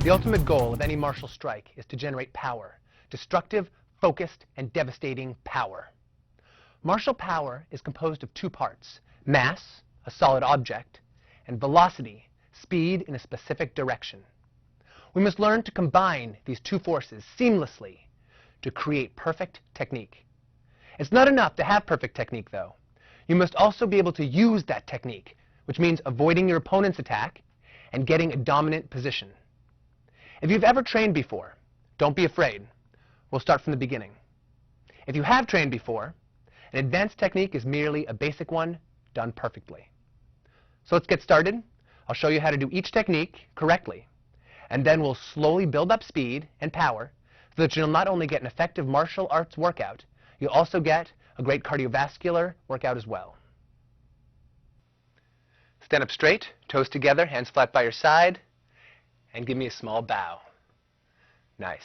The ultimate goal of any martial strike is to generate power, destructive, focused, and devastating power. Martial power is composed of two parts: mass, a solid object, and velocity, speed in a specific direction. We must learn to combine these two forces seamlessly to create perfect technique. It's not enough to have perfect technique, though. You must also be able to use that technique, which means avoiding your opponent's attack and getting a dominant position. If you've ever trained before, don't be afraid. We'll start from the beginning. If you have trained before, an advanced technique is merely a basic one done perfectly. So let's get started. I'll show you how to do each technique correctly, and then we'll slowly build up speed and power so that you'll not only get an effective martial arts workout, you'll also get a great cardiovascular workout as well. Stand up straight, toes together, hands flat by your side, and give me a small bow. Nice.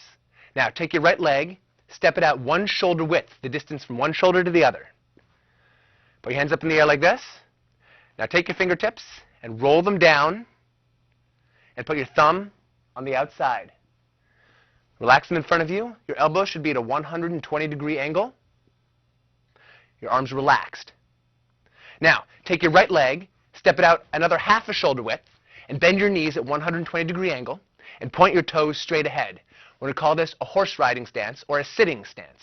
Now take your right leg, step it out one shoulder width, the distance from one shoulder to the other. Put your hands up in the air like this. Now take your fingertips and roll them down and put your thumb on the outside. Relax them in front of you. Your elbow should be at a 120-degree angle. Your arms relaxed. Now take your right leg, step it out another half a shoulder width, and bend your knees at 120-degree angle and point your toes straight ahead. We're going to call this a horse riding stance or a sitting stance.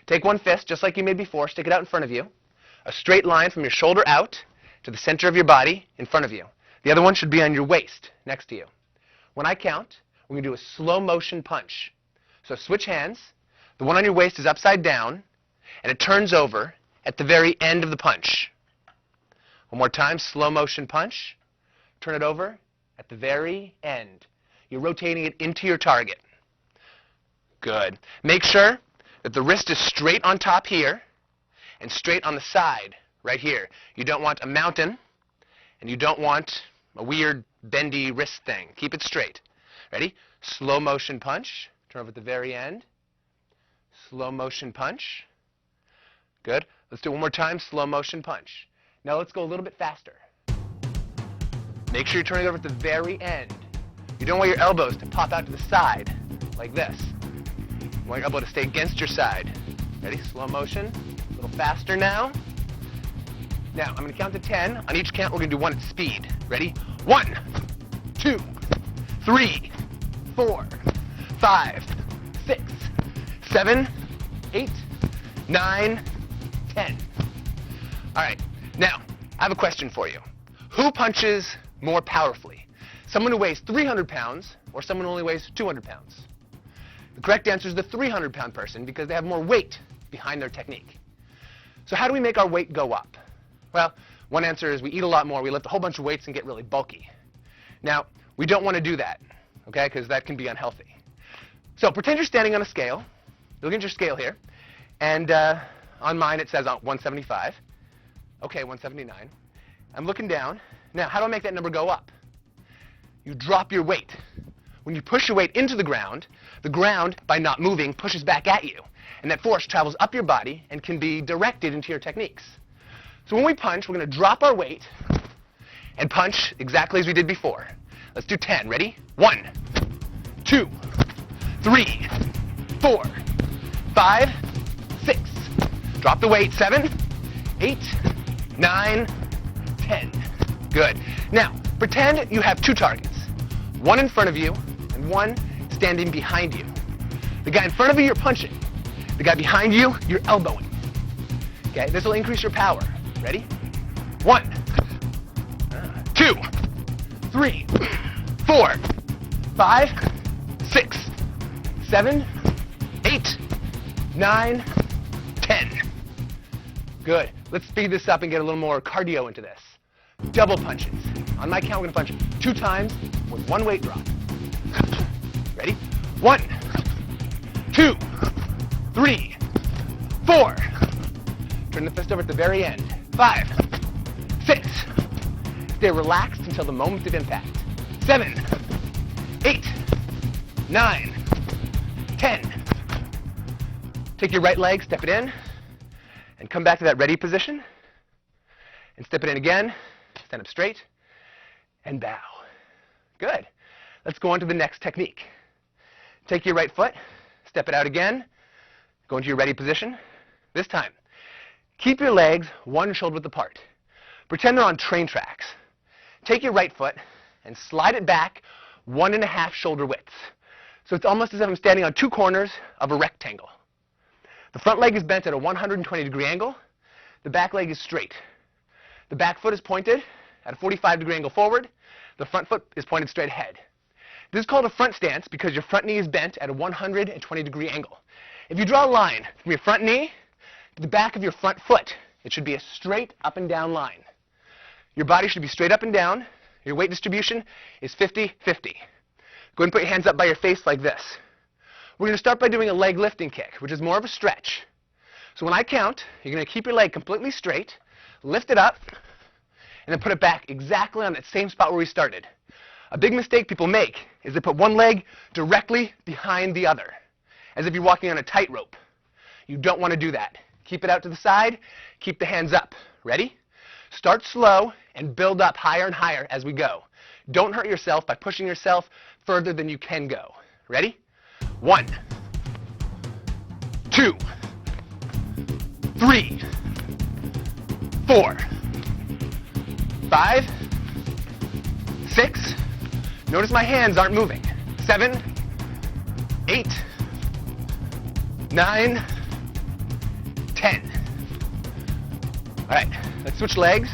Take one fist, just like you made before, stick it out in front of you. A straight line from your shoulder out to the center of your body in front of you. The other one should be on your waist next to you. When I count, we're going to do a slow motion punch. So switch hands. The one on your waist is upside down, and it turns over at the very end of the punch. One more time, slow motion punch. Turn it over at the very end. You're rotating it into your target. Good. Make sure that the wrist is straight on top here and straight on the side right here. You don't want a mountain, and you don't want a weird bendy wrist thing. Keep it straight. Ready? Slow motion punch. Turn over at the very end. Slow motion punch. Good. Let's do it one more time. Slow motion punch. Now let's go a little bit faster. Make sure you're turning over at the very end. You don't want your elbows to pop out to the side like this. You want your elbow to stay against your side. Ready? Slow motion. A little faster now. Now, I'm going to count to 10. On each count, we're going to do one at speed. Ready? 1, 2, 3, 4, 5, 6, 7, 8, 9, 10. All right. Now, I have a question for you. Who punches more powerfully? Someone who weighs 300 pounds or someone who only weighs 200 pounds? The correct answer is the 300-pound person because they have more weight behind their technique. So how do we make our weight go up? Well, one answer is we eat a lot more, we lift a whole bunch of weights and get really bulky. Now, we don't want to do that, okay, because that can be unhealthy. So pretend you're standing on a scale. Look at your scale here. And on mine it says 175. Okay, 179. I'm looking down. Now, how do I make that number go up? You drop your weight. When you push your weight into the ground, by not moving, pushes back at you. And that force travels up your body and can be directed into your techniques. So when we punch, we're going to drop our weight and punch exactly as we did before. Let's do 10. Ready? 1, 2, 3, 4, 5, 6. Drop the weight. 7, 8, 9, 10. Good. Now, pretend you have two targets. One in front of you and one standing behind you. The guy in front of you, you're punching. The guy behind you, you're elbowing. Okay, this will increase your power. Ready? 1, 2, 3, 4, 5, 6, 7, 8, 9, 10. Good. Let's speed this up and get a little more cardio into this. Double punches. On my count, we're going to punch 2 times with 1 weight drop. Ready? 1, 2, 3, 4. Turn the fist over at the very end. 5, 6. Stay relaxed until the moment of impact. 7, 8, 9, 10. Take your right leg, step it in, and come back to that ready position. And step it in again. Stand up straight and bow. Good. Let's go on to the next technique. Take your right foot, step it out again, go into your ready position. This time, keep your legs one shoulder width apart. Pretend they're on train tracks. Take your right foot and slide it back 1.5 shoulder widths. So it's almost as if I'm standing on 2 corners of a rectangle. The front leg is bent at a 120-degree angle. The back leg is straight. The back foot is pointed at a 45-degree angle forward. The front foot is pointed straight ahead. This is called a front stance because your front knee is bent at a 120-degree angle. If you draw a line from your front knee to the back of your front foot, it should be a straight up and down line. Your body should be straight up and down. Your weight distribution is 50-50. Go ahead and put your hands up by your face like this. We're going to start by doing a leg lifting kick, which is more of a stretch. So when I count, you're going to keep your leg completely straight, lift it up, and then put it back exactly on that same spot where we started. A big mistake people make is they put one leg directly behind the other, as if you're walking on a tightrope. You don't want to do that. Keep it out to the side. Keep the hands up. Ready? Start slow and build up higher and higher as we go. Don't hurt yourself by pushing yourself further than you can go. Ready? 1, 2, 3, 4, 5, 6. Notice my hands aren't moving. 7, 8, 9, 10. All right, let's switch legs.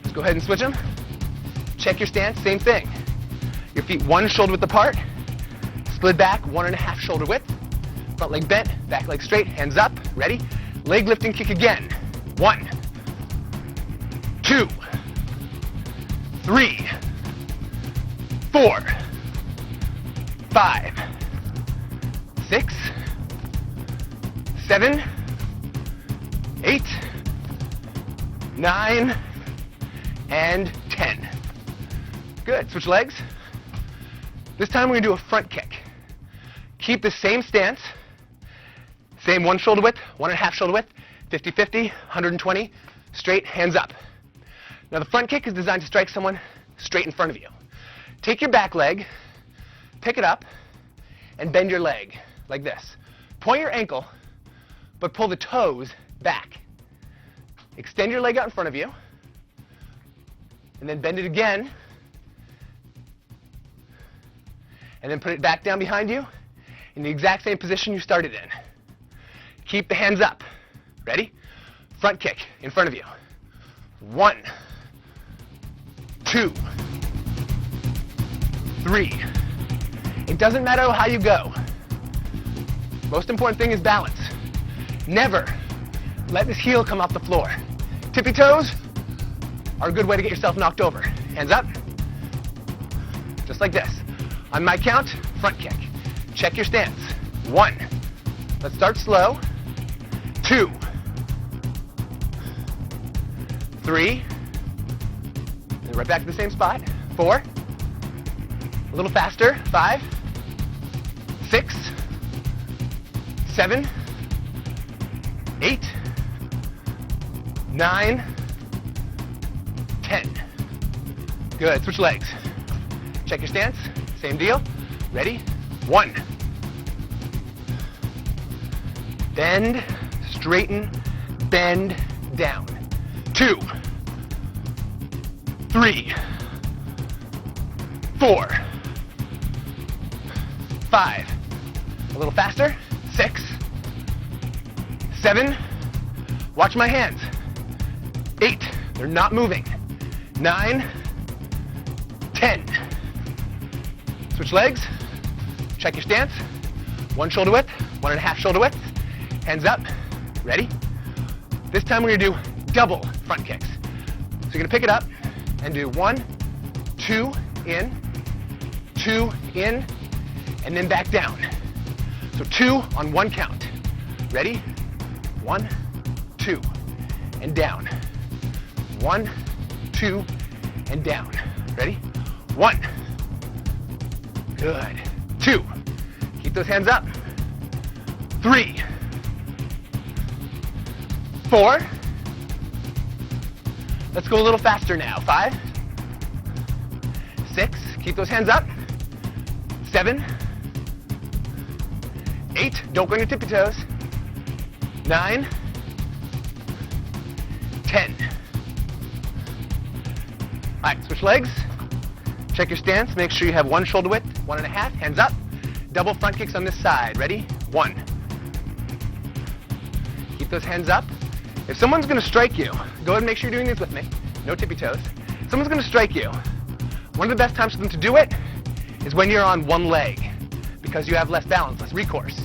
Let's go ahead and switch them. Check your stance, same thing. Your feet 1 shoulder width apart. Slid back 1.5 shoulder width. Front leg bent, back leg straight, hands up. Ready? Leg lifting kick again. 1, 2, 3, 4, 5, 6, 7, 8, 9, and 10. Good. Switch legs. This time we're going to do a front kick. Keep the same stance. Same 1 shoulder width, 1.5 shoulder width, 50-50, 120, straight, hands up. Now the front kick is designed to strike someone straight in front of you. Take your back leg, pick it up, and bend your leg like this. Point your ankle, but pull the toes back. Extend your leg out in front of you, and then bend it again, and then put it back down behind you in the exact same position you started in. Keep the hands up. Ready? Front kick in front of you. 1, 2, 3. It doesn't matter how you go. Most important thing is balance. Never let this heel come off the floor. Tippy toes are a good way to get yourself knocked over. Hands up. Just like this. On my count, front kick. Check your stance. 1. Let's start slow. 2, 3, and right back to the same spot. 4, a little faster. 5, 6, 7, 8, 9, 10. Good. Switch legs. Check your stance. Same deal. Ready? 1. Bend, straighten, bend, down. 2, 3, 4, 5. A little faster. 6, 7. Watch my hands. 8. They're not moving. 9, 10. Switch legs. Check your stance. 1 shoulder width, 1.5 shoulder width. Hands up. Ready? This time we're going to do double front kicks. So you're going to pick it up and do 1, 2, in, 2, in, and then back down. So 2 on 1 count. Ready? 1, 2, and down. 1, 2, and down. Ready? 1. Good. 2. Keep those hands up. 3, 4. Let's go a little faster now. 5, 6. Keep those hands up. 7, 8, don't go on your tippy toes, 9, 10. All right, switch legs. Check your stance. Make sure you have one shoulder width, 1.5, hands up. Double front kicks on this side. Ready? 1. Keep those hands up. If someone's going to strike you, go ahead and make sure you're doing these with me. No tippy toes. If someone's going to strike you, one of the best times for them to do it is when you're on one leg, because you have less balance, less recourse.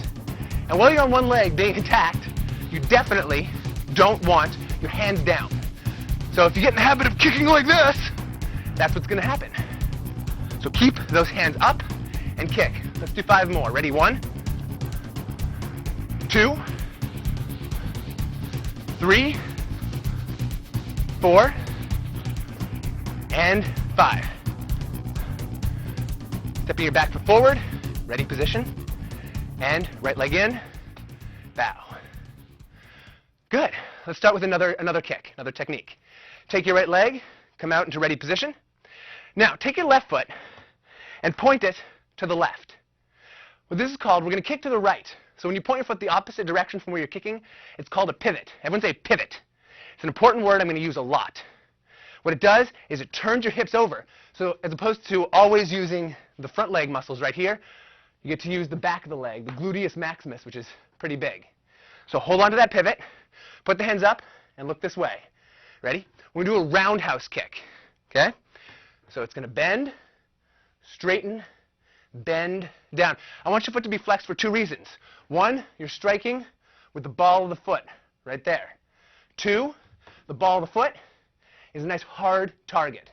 And while you're on one leg being attacked, you definitely don't want your hands down. So if you get in the habit of kicking like this, that's what's going to happen. So keep those hands up and kick. Let's do 5 more. Ready? 1, 2, 3, 4, and 5. Stepping your back foot forward, ready position, and right leg in, bow. Good. Let's start with another kick, another technique. Take your right leg, come out into ready position. Now, take your left foot and point it to the left. What this is called, we're going to kick to the right. So when you point your foot the opposite direction from where you're kicking, it's called a pivot. Everyone say pivot. It's an important word I'm going to use a lot. What it does is it turns your hips over. So as opposed to always using the front leg muscles right here, you get to use the back of the leg, the gluteus maximus, which is pretty big. So hold on to that pivot, put the hands up, and look this way. Ready? We're going to do a roundhouse kick. Okay? So it's going to bend, straighten, bend, down. I want your foot to be flexed for 2 reasons. 1, you're striking with the ball of the foot right there. 2, the ball of the foot is a nice hard target.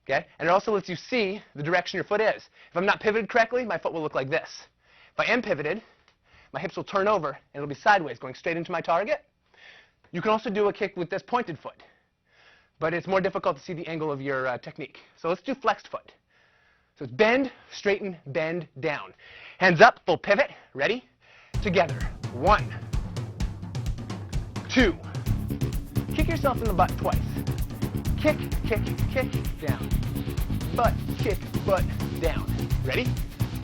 Okay? And it also lets you see the direction your foot is. If I'm not pivoted correctly, my foot will look like this. If I am pivoted, my hips will turn over and it'll be sideways, going straight into my target. You can also do a kick with this pointed foot, but it's more difficult to see the angle of your technique. So let's do flexed foot. So it's bend, straighten, bend, down. Hands up, full pivot. Ready? Together. 1, 2. Kick yourself in the butt twice. Kick, kick, kick, down. Butt, kick, butt, down. Ready?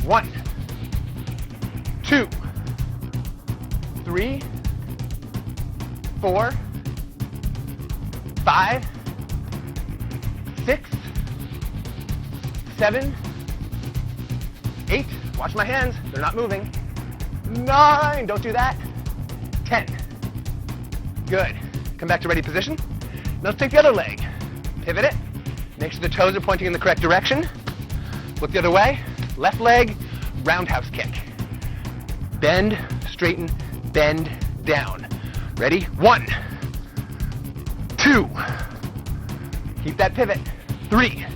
1, 2, 3, 4, 5, 6, 7, 8. Watch my hands. They're not moving. 9. Don't do that. 10. Good. Come back to ready position. Now let's take the other leg. Pivot it. Make sure the toes are pointing in the correct direction. Look the other way. Left leg, roundhouse kick. Bend, straighten, bend, down. Ready? 1, 2. Keep that pivot. 3.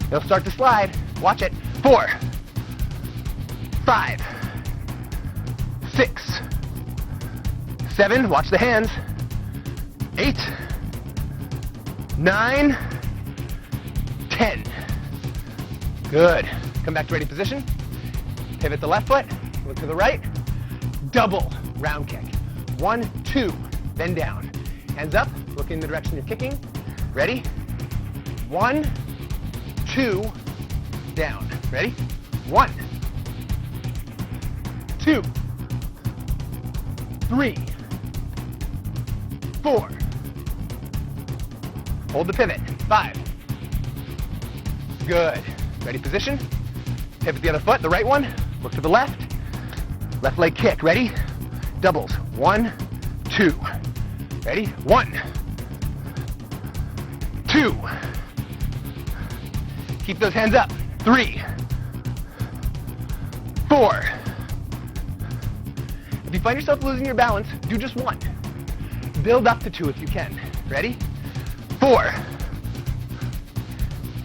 It'll start to slide. Watch it. 4, 5, 6, 7. Watch the hands. 8, 9, 10. Good. Come back to ready position. Pivot the left foot. Look to the right. Double round kick. 1, 2. Bend down. Hands up. Look in the direction you're kicking. Ready? 1, 2. Down. Ready? 1, 2, 3, 4. Hold the pivot. 5. Good. Ready position. Pivot the other foot, the right one. Look to the left. Left leg kick. Ready? Doubles. 1, 2. Ready? 1, 2. Keep those hands up. 3, 4. If you find yourself losing your balance, do just 1. Build up to 2 if you can. Ready? 4,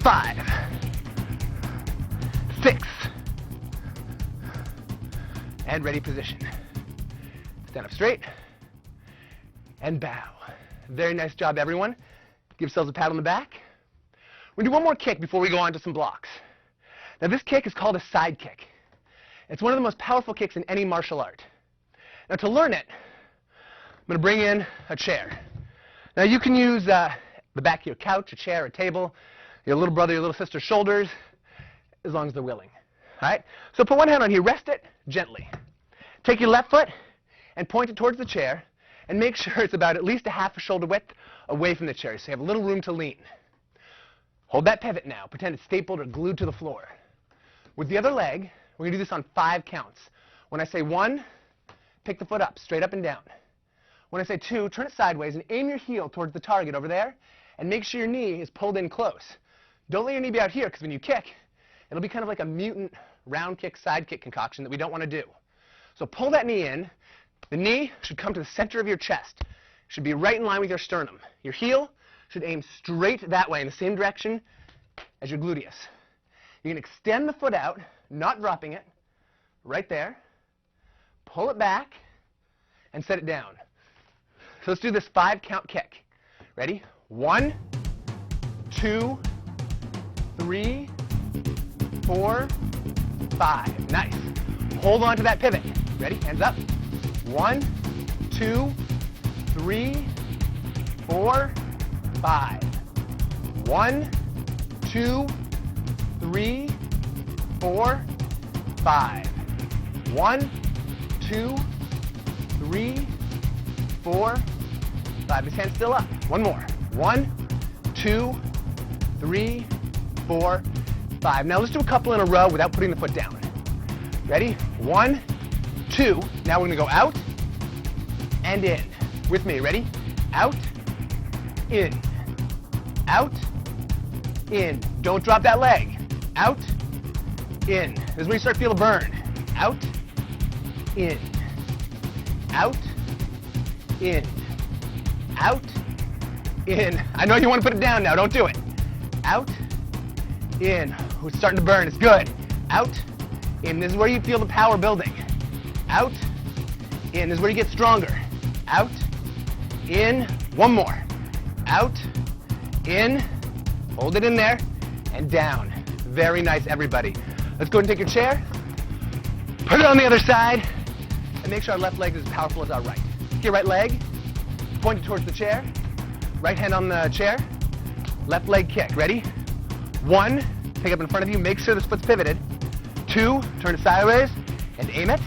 5, 6. And ready position. Stand up straight and bow. Very nice job, everyone. Give yourselves a pat on the back. We're going to do one more kick before we go on to some blocks. Now this kick is called a side kick. It's one of the most powerful kicks in any martial art. Now to learn it, I'm going to bring in a chair. Now you can use the back of your couch, a chair, a table, your little brother, your little sister's shoulders, as long as they're willing. All right? So put one hand on here. Rest it gently. Take your left foot and point it towards the chair, and make sure it's about at least a half a shoulder width away from the chair, so you have a little room to lean. Hold that pivot now. Pretend it's stapled or glued to the floor. With the other leg, we're going to do this on 5 counts. When I say 1, pick the foot up, straight up and down. When I say 2, turn it sideways and aim your heel towards the target over there, and make sure your knee is pulled in close. Don't let your knee be out here, because when you kick, it'll be kind of like a mutant round kick, side kick concoction that we don't want to do. So pull that knee in. The knee should come to the center of your chest. It should be right in line with your sternum. Your heel should aim straight that way in the same direction as your gluteus. You can extend the foot out, not dropping it, right there. Pull it back and set it down. So let's do this 5 count kick. Ready? 1, 2, 3, 4, 5. Nice. Hold on to that pivot. Ready? Hands up. 1, 2, 3, 4, 5. 1, 2, 3, 4, 5. 1, 2, 3, 4, 5. This hand's still up. One more. 1, 2, 3, 4, 5. Now let's do a couple in a row without putting the foot down. Ready? 1, 2. Now we're going to go out and in. With me. Ready? Out, in. Out, in. Don't drop that leg. Out, in. This is when you start to feel a burn. Out, in. Out, in. Out, in. I know you want to put it down now. Don't do it. Out, in. Oh, it's starting to burn. It's good. Out, in. This is where you feel the power building. Out, in. This is where you get stronger. Out, in. One more. Out, in. Hold it in there. And down. Very nice, everybody. Let's go ahead and take your chair. Put it on the other side. And make sure our left leg is as powerful as our right. Take your right leg. Point it towards the chair. Right hand on the chair. Left leg kick. Ready? 1. Pick up in front of you. Make sure this foot's pivoted. 2. Turn it sideways and aim it.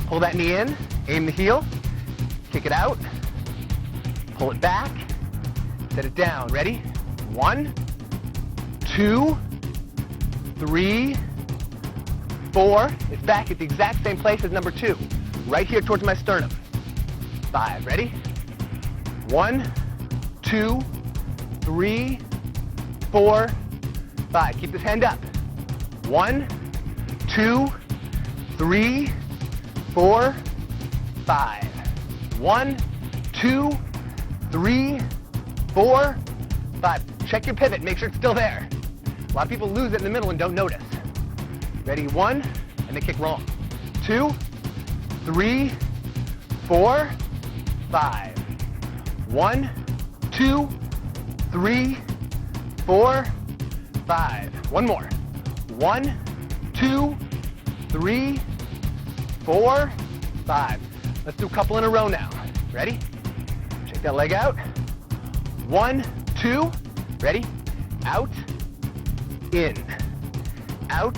Pull that knee in. Aim the heel. Kick it out. Pull it back. Set it down. Ready? 1, 2, 3, 4. It's back at the exact same place as number 2. Right here towards my sternum. 5. Ready? 1, 2, 3, 4, 5. Keep this hand up. 1, 2, 3, 4, 5. 1, 2, 3, 4, 5. Check your pivot. Make sure it's still there. A lot of people lose it in the middle and don't notice. Ready? 1, and they kick wrong. 2, 3, 4, 5. 1, 2, 3, 4, 5. One more. 1, 2, 3, 4, 5. Let's do a couple in a row now. Ready? Check that leg out. 1, 2. Ready? Out, in. Out,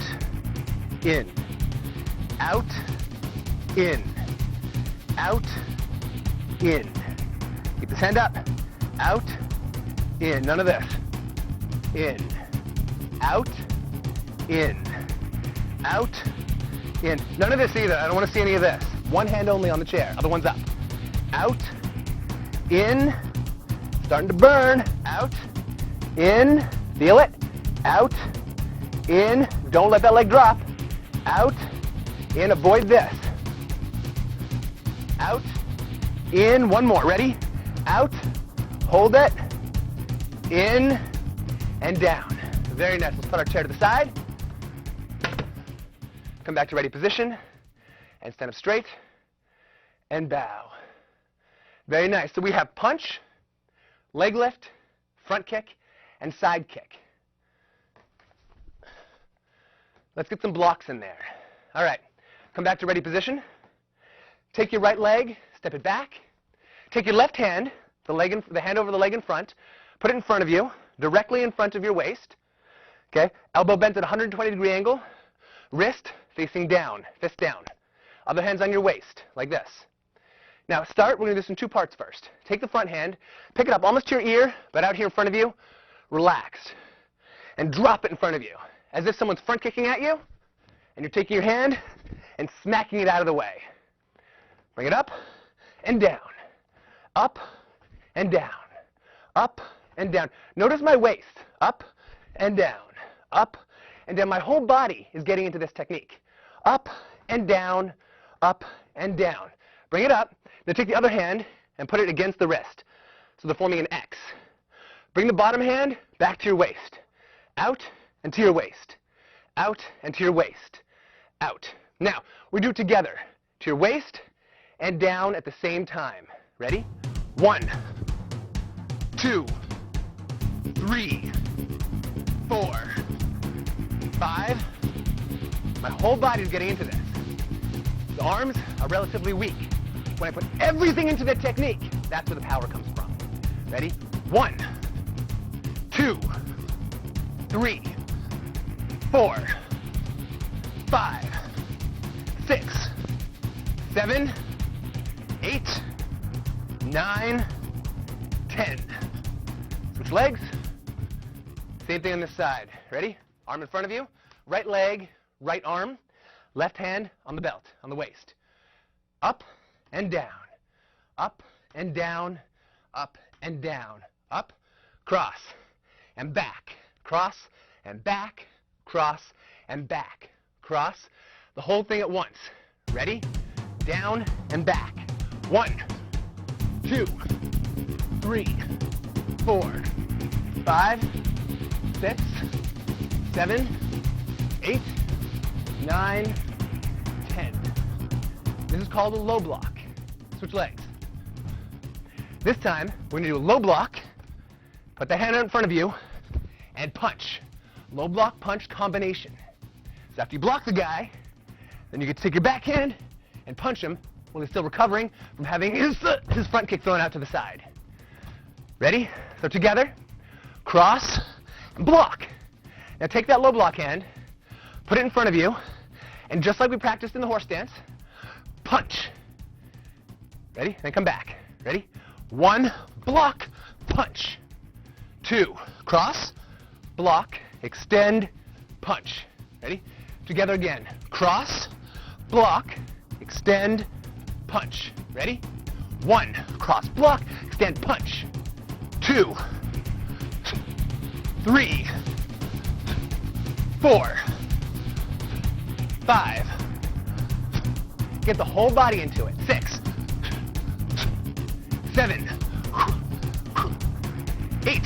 in. Out, in. Out, in. Keep this hand up. Out, in. None of this. In. Out, in. Out, in. None of this either. I don't want to see any of this. One hand only on the chair. Other one's up. Out, in. Starting to burn. Out, in. Feel it. Out, in. Don't let that leg drop. Out, in. Avoid this. Out, in. One more. Ready? Out. Hold it. In and down. Very nice. Let's put our chair to the side. Come back to ready position. And stand up straight. And bow. Very nice. So we have punch, leg lift, front kick, and side kick. Let's get some blocks in there. All right. Come back to ready position. Take your right leg, step it back. Take your left hand, the hand over the leg in front. Put it in front of you, directly in front of your waist. Okay? Elbow bent at a 120-degree angle. Wrist facing down, fist down. Other hand's on your waist, like this. Now start, we're going to do this in two parts first. Take the front hand, pick it up almost to your ear, but out here in front of you, relaxed. And drop it in front of you, as if someone's front kicking at you, and you're taking your hand and smacking it out of the way. Bring it up and down, up and down, up and down. Notice my waist, up and down, up and down. My whole body is getting into this technique. Up and down, up and down. Bring it up. Now take the other hand and put it against the wrist, so they're forming an X. Bring the bottom hand back to your waist. Out and to your waist. Out and to your waist. Out. Now, we do it together. To your waist and down at the same time. Ready? 1, 2, 3, 4, 5. My whole body is getting into this. The arms are relatively weak. When I put everything into the technique, that's where the power comes from. Ready? 1, 2, 3, 4, 5, 6, 7, 8, 9, 10. Switch legs. Same thing on this side. Ready? Arm in front of you. Right leg, right arm. Left hand on the belt, on the waist. Up and down. Up and down. Up and down. Up. Cross. And back. Cross and back. Cross and back. Cross. The whole thing at once. Ready? Down and back. 1, 2, 3, 4, 5, 6, 7, 8, 9, 10. This is called a low block. Switch legs. This time, we're going to do a low block. Put the hand out in front of you and punch. Low block punch combination. So after you block the guy, then you get to take your backhand and punch him while he's still recovering from having his front kick thrown out to the side. Ready? So together, cross, and block. Now take that low block hand, put it in front of you, and just like we practiced in the horse stance, punch. Ready? Then come back. Ready? 1, block, punch. 2, cross, block, extend, punch. Ready? Together again. Cross, block, extend, punch. Ready? 1, cross, block, extend, punch. 2, 3, 4, 5. Get the whole body into it. 6, 7, 8,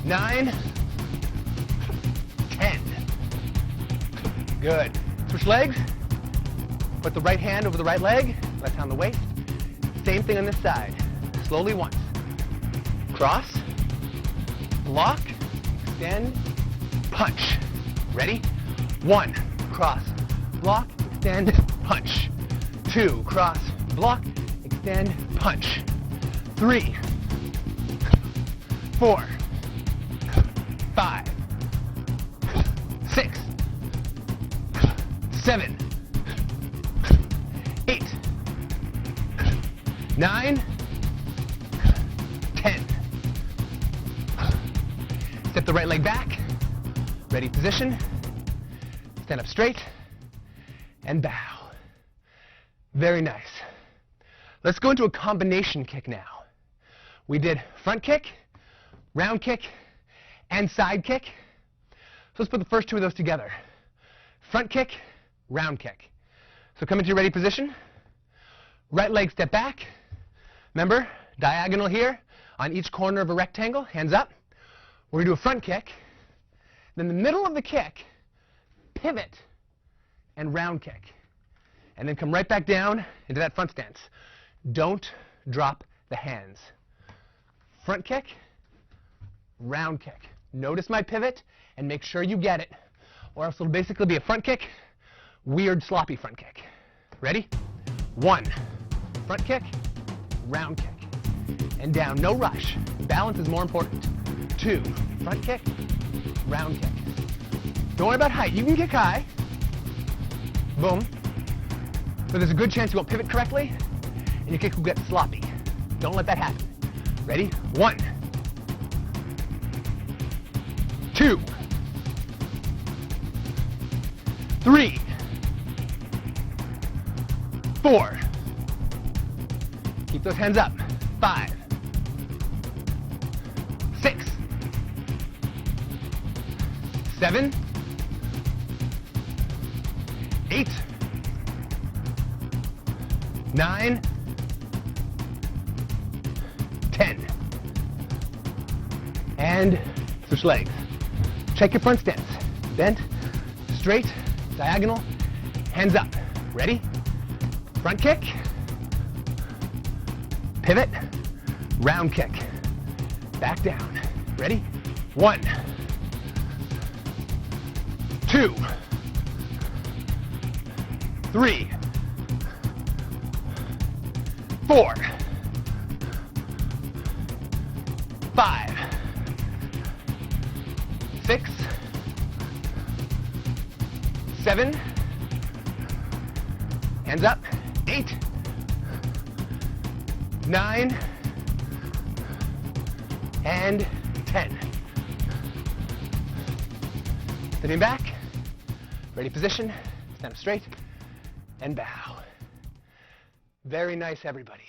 9, 10. Good. Switch legs. Put the right hand over the right leg, left hand on the waist. Same thing on this side. Slowly once. Cross, block, extend, punch. Ready? 1, cross, block, extend, punch. 2, cross, block, extend, punch. 3, 4, 5, 6, 7, 8, 9, 10. Step the right leg back. Ready position. Stand up straight and bow. Very nice. Let's go into a combination kick now. We did front kick, round kick, and side kick. So let's put the first two of those together. Front kick, round kick. So come into your ready position. Right leg step back. Remember, diagonal here on each corner of a rectangle, hands up. We're going to do a front kick. Then the middle of the kick, pivot and round kick. And then come right back down into that front stance. Don't drop the hands. Front kick, round kick. Notice my pivot and make sure you get it, or else it'll basically be a front kick, weird sloppy front kick. Ready? 1, front kick, round kick. And down, no rush. Balance is more important. 2, front kick, round kick. Don't worry about height. You can kick high. Boom. But there's a good chance you won't pivot correctly, and your kick will get sloppy. Don't let that happen. Ready? 1, 2, 3, 4. Keep those hands up. 5, 6, 7, 8, 9, 10. And switch legs. Check your front stance. Bent, straight, diagonal, hands up. Ready? Front kick, pivot, round kick, back down. Ready? 1, 2, 3, 4, 5, 6, 7, hands up, 8, 9, and 10. Sitting back, ready position, stand up straight, and bow. Very nice, everybody.